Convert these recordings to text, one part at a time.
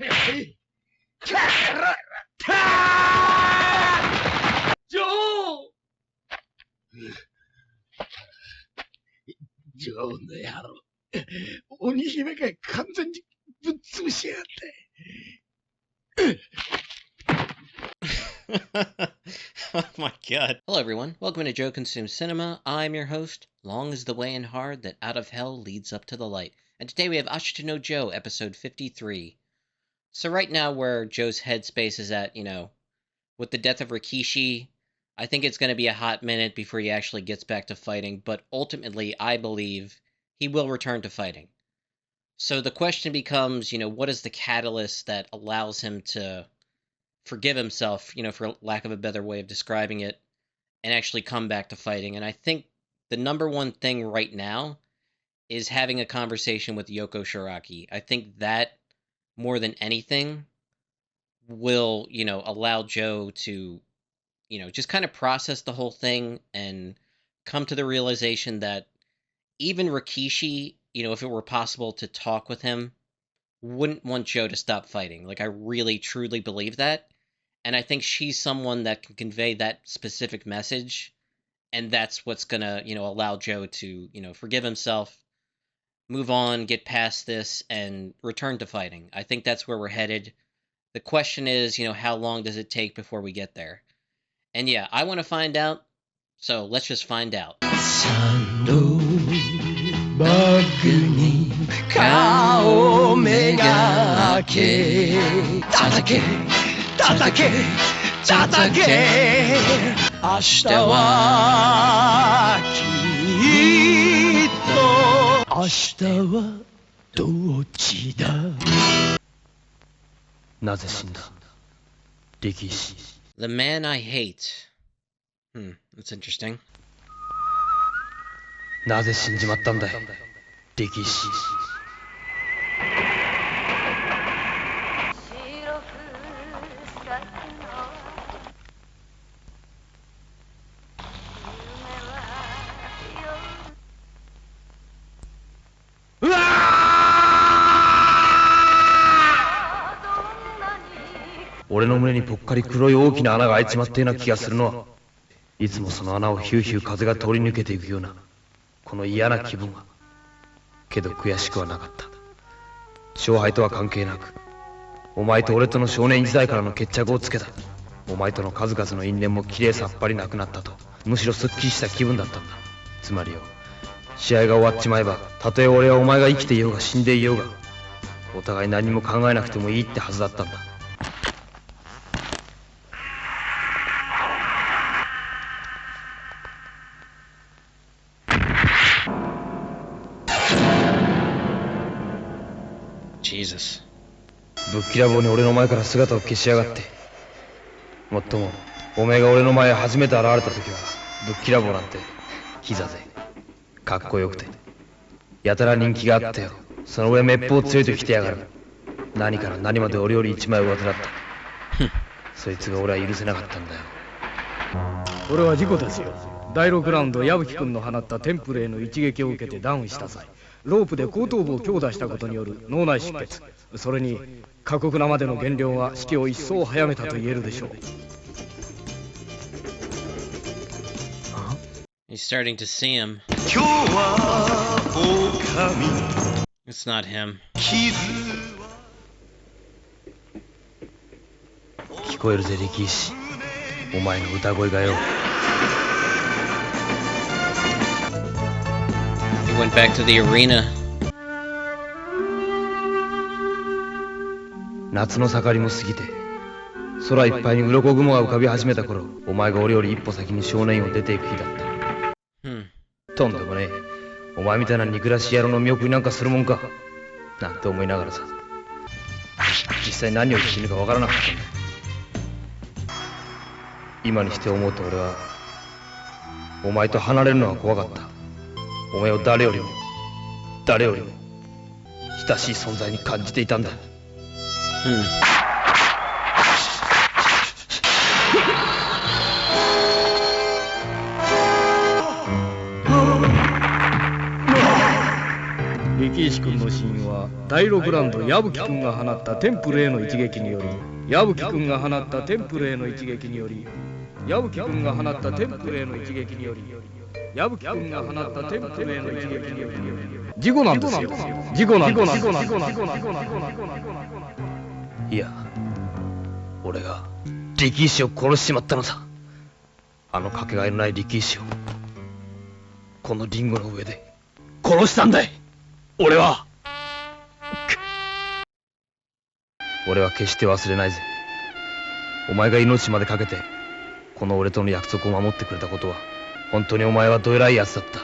ジョジョーの野郎。鬼姫が完全にぶっ潰しやがって。Oh my god. Hello everyone, welcome to Joe Consumes Cinema. I'm your host. Long is the way and hard that out of hell leads up to the light. And today we have Ashita no Joe, episode 53. So right now where Joe's headspace is at, with the death of Rikishi, I think it's going to be a hot minute before he actually gets back to fighting, but ultimately I believe he will return to fighting. So the question becomes, what is the catalyst that allows him to forgive himself, for lack of a better way of describing it, and actually come back to fighting. And I think the number one thing right now is having a conversation with Yoko Shiraki. I think that, more than anything, will, allow Joe to, just kind of process the whole thing and come to the realization that even Rikishi, if it were possible to talk with him, wouldn't want Joe to stop fighting. Like, I really, truly believe that. And I think she's someone that can convey that specific message, and that's what's gonna, allow Joe to, forgive himself, move on, get past this, and return to fighting. I think that's where we're headed. The question is, how long does it take before we get there? And yeah, I want to find out, so let's just find out. The man I hate. That's interesting. なぜ死んじまったんだよ、力士。うわー！俺の胸にぽっかり黒い大きな穴が開いちまったような気がするのは、いつもその穴をヒューヒュー風が通り抜けていくようなこの嫌な気分は。けど悔しくはなかった。勝敗とは関係なく、お前と俺との少年時代からの決着をつけた。お前との数々の因縁もきれいさっぱりなくなったと、むしろすっきりした気分だったんだ。つまりよ、試合が終わっちまえば、たとえ俺はお前が生きていようが死んでいようが、お互い何も考えなくてもいいってはずだったんだ。Jesus. ぶっきらぼうに俺の前から姿を消しやがって。もっともおめえが俺の前へ初めて現れた時は、ぶっきらぼうなんて膝でかっこよくてやたら人気があったよ。その上めっぽう強いと来てやがる。何から何まで俺より一枚上手だった。そいつが俺は許せなかったんだよ。これは事故ですよ。第6ラウンド矢吹君の放ったテンプルへの一撃を受けてダウンした際、ロープで後頭部を強打したことによる脳内出血、それに過酷なまでの減量が死期を一層早めたと言えるでしょう。He's starting to see him. It's not him. 聞こえるぜ力士、お前の歌声がよ。He went back to the arena. 夏の盛りも過ぎて、空いっぱいに鱗雲が浮かび始めた頃、お前が俺より一歩先に少年院を出ていく日だった。とんでもねえ、お前みたいな憎らしい野郎の見送りなんかするもんかなんて思いながらさ、実際何を言っているかわからなかったんだ。今にして思うと俺はお前と離れるのは怖かった。お前を誰よりも親しい存在に感じていたんだ。力石君の死因は第6ラウンド矢吹君が放ったテンプルへの一撃により矢吹君が放ったテンプルへの一撃により矢吹君が放ったテンプルへの一撃により矢吹君が放ったテンプルへの一撃により事故なんですよ。事故なんです。いや、俺が力石を殺しちまったのさ。あのかけがえのない力石をこのリンゴの上で殺したんだい。俺は決して忘れないぜ。お前が命までかけてこの俺との約束を守ってくれたことは本当にお前はどえらいやつだった。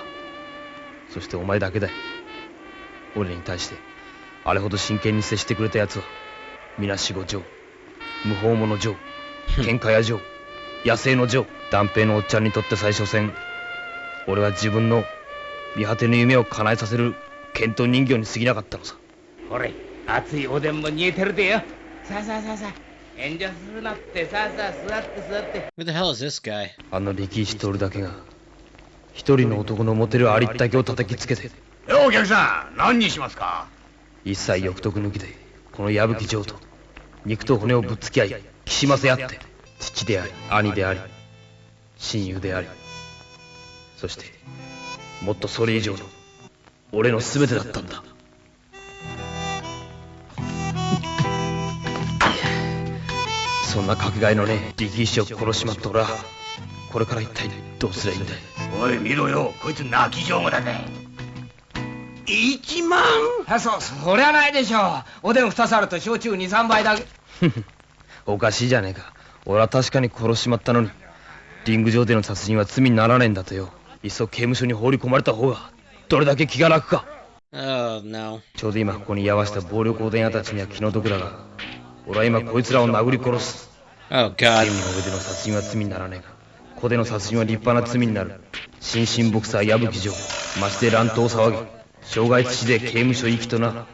そしてお前だけだよ。俺に対してあれほど真剣に接してくれたやつはみなしご嬢、無法者嬢、喧嘩屋嬢、野生の嬢、断平のおっちゃんにとって最初戦、俺は自分の見果ての夢を叶えさせる剣闘人形に過ぎなかったのさ。ほれ、熱いおでんも煮えてるでよ。さあさあさあさあ、遠慮するなって。さあさあ、座って座って。 Who the hell is this guy? あの力石徹だけが一人の男の持てるありったけを叩きつけて、お客さん、何にしますか？一切欲得抜きでこの矢吹城と肉と骨をぶっつき合いきしませ合って、父であり兄であり親友であり、そしてもっとそれ以上の俺の全てだったんだ。そんなかけがえのねえ力石を殺しまった俺はこれから一体どうすりゃいいんだい。おい見ろよ、こいつ泣き上手だぜ。1万？そりゃないでしょう。おでん2つあると焼酎2、3杯だけ。おかしいじゃねえか。俺は確かに殺しまったのにリング上での殺人は罪にならねえんだとよ。いっそ刑務所に放り込まれた方がどれだけ気が楽か。Oh, no. ちょうど今ここに居合わせた暴力おでん屋たちには気の毒だが、俺は今こいつらを殴り殺す。 Oh, ゲー God. ムの上での殺人は罪にならねえが、ここでの殺人は立派な罪になる。新進ボクサー矢吹城、町で乱闘騒ぎ、傷害致死で刑務所行きとな。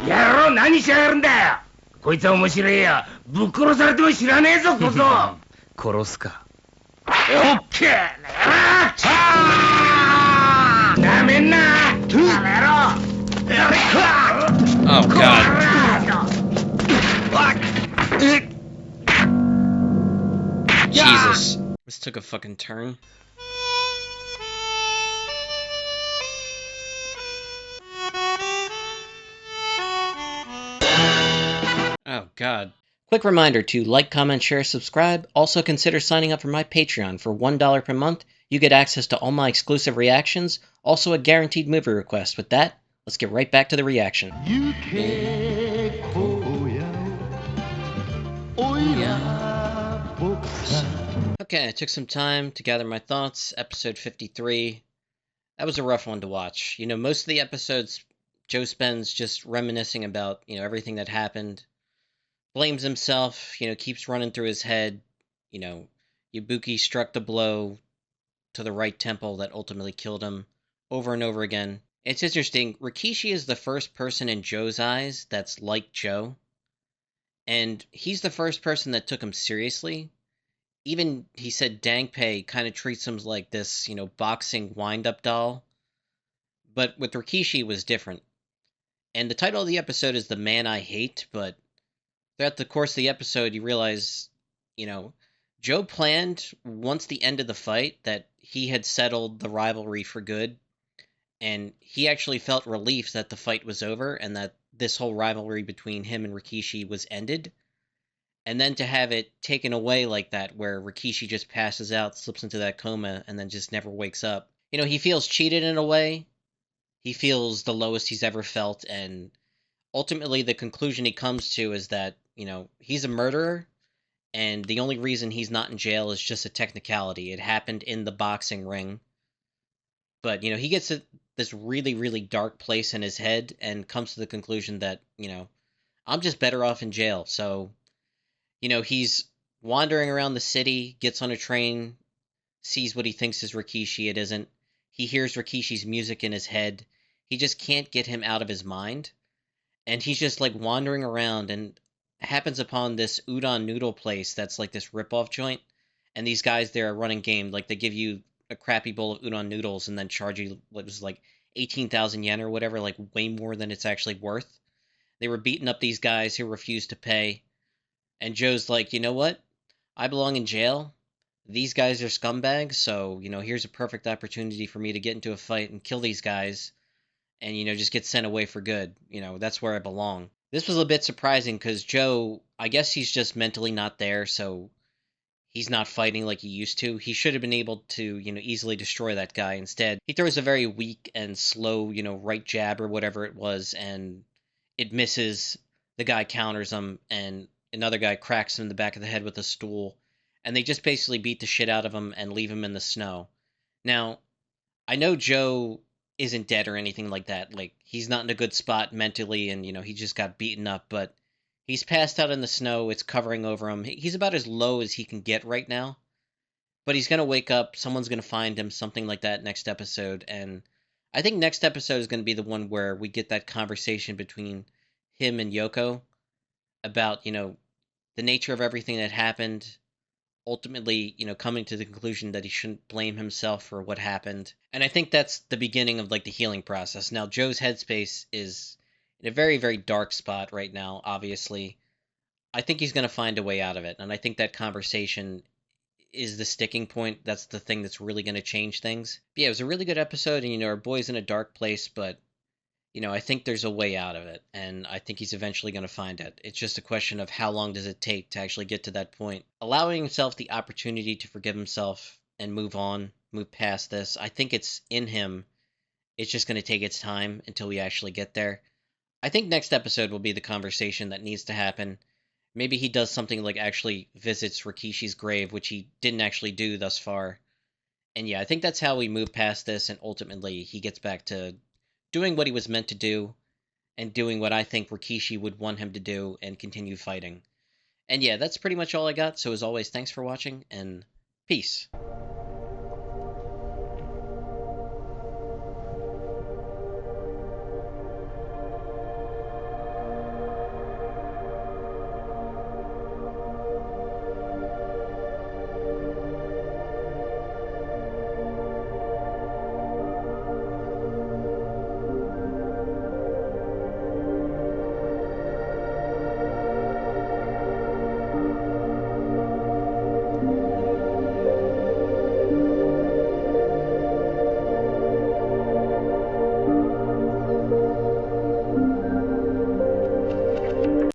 やろう、何しやがるんだよ。こいつは面白いよ。ぶっ殺されても知らねえぞこそ。殺すか。オッケー。なめんな。やめろ。やれか。 Oh, God. Jesus. This took a fucking turn. Oh, God. Quick reminder to like, comment, share, subscribe. Also consider signing up for my Patreon. For $1 per month, you get access to all my exclusive reactions, also a guaranteed movie request. With that, let's get right back to the reaction. Okay, I took some time to gather my thoughts. Episode 53. That was a rough one to watch. You know, most of the episodes, Joe spends just reminiscing about, everything that happened. Blames himself, keeps running through his head. Ibuki struck the blow to the right temple that ultimately killed him over and over again. It's interesting. Rikishi is the first person in Joe's eyes that's like Joe. And he's the first person that took him seriously. Even, he said Dangpei kind of treats him like this, boxing wind-up doll. But with Rikishi, it was different. And the title of the episode is The Man I Hate, but throughout the course of the episode, you realize, Joe planned, once the end of the fight, that he had settled the rivalry for good. And he actually felt relief that the fight was over and that this whole rivalry between him and Rikishi was ended. And then to have it taken away like that, where Rikishi just passes out, slips into that coma, and then just never wakes up. He feels cheated in a way. He feels the lowest he's ever felt, and ultimately the conclusion he comes to is that, he's a murderer, and the only reason he's not in jail is just a technicality. It happened in the boxing ring. But, he gets to this really, really dark place in his head and comes to the conclusion that, I'm just better off in jail, so... he's wandering around the city, gets on a train, sees what he thinks is Rikishi, it isn't. He hears Rikishi's music in his head. He just can't get him out of his mind. And he's just, wandering around and happens upon this udon noodle place that's, this rip-off joint. And these guys there are running game. They give you, a crappy bowl of udon noodles and then charge you what was like 18,000 yen or whatever, like way more than it's actually worth. They were beating up these guys who refused to pay. And Joe's like, you know what? I belong in jail. These guys are scumbags, so, here's a perfect opportunity for me to get into a fight and kill these guys and, just get sent away for good. That's where I belong. This was a bit surprising because Joe, I guess he's just mentally not there, so he's not fighting like he used to. He should have been able to, easily destroy that guy. Instead, he throws a very weak and slow, right jab or whatever it was, and it misses. The guy counters him, and another guy cracks him in the back of the head with a stool, and they just basically beat the shit out of him and leave him in the snow. Now, I know Joe isn't dead or anything like that. Like, he's not in a good spot mentally, and, he just got beaten up, but he's passed out in the snow. It's covering over him. He's about as low as he can get right now. But he's going to wake up. Someone's going to find him, something like that next episode. And I think next episode is going to be the one where we get that conversation between him and Yoko about, the nature of everything that happened. Ultimately, coming to the conclusion that he shouldn't blame himself for what happened. And I think that's the beginning of, like, the healing process. Now, Joe's headspace is in a very, very dark spot right now, obviously. I think he's going to find a way out of it. And I think that conversation is the sticking point. That's the thing that's really going to change things. But yeah, it was a really good episode. And, our boy's in a dark place, but, I think there's a way out of it. And I think he's eventually going to find it. It's just a question of how long does it take to actually get to that point. Allowing himself the opportunity to forgive himself and move on, move past this. I think it's in him. It's just going to take its time until we actually get there. I think next episode will be the conversation that needs to happen. Maybe he does something like actually visits Rikishi's grave, which he didn't actually do thus far. And yeah, I think that's how we move past this, and ultimately he gets back to doing what he was meant to do, and doing what I think Rikishi would want him to do, and continue fighting. And yeah, that's pretty much all I got, so as always, thanks for watching, and peace.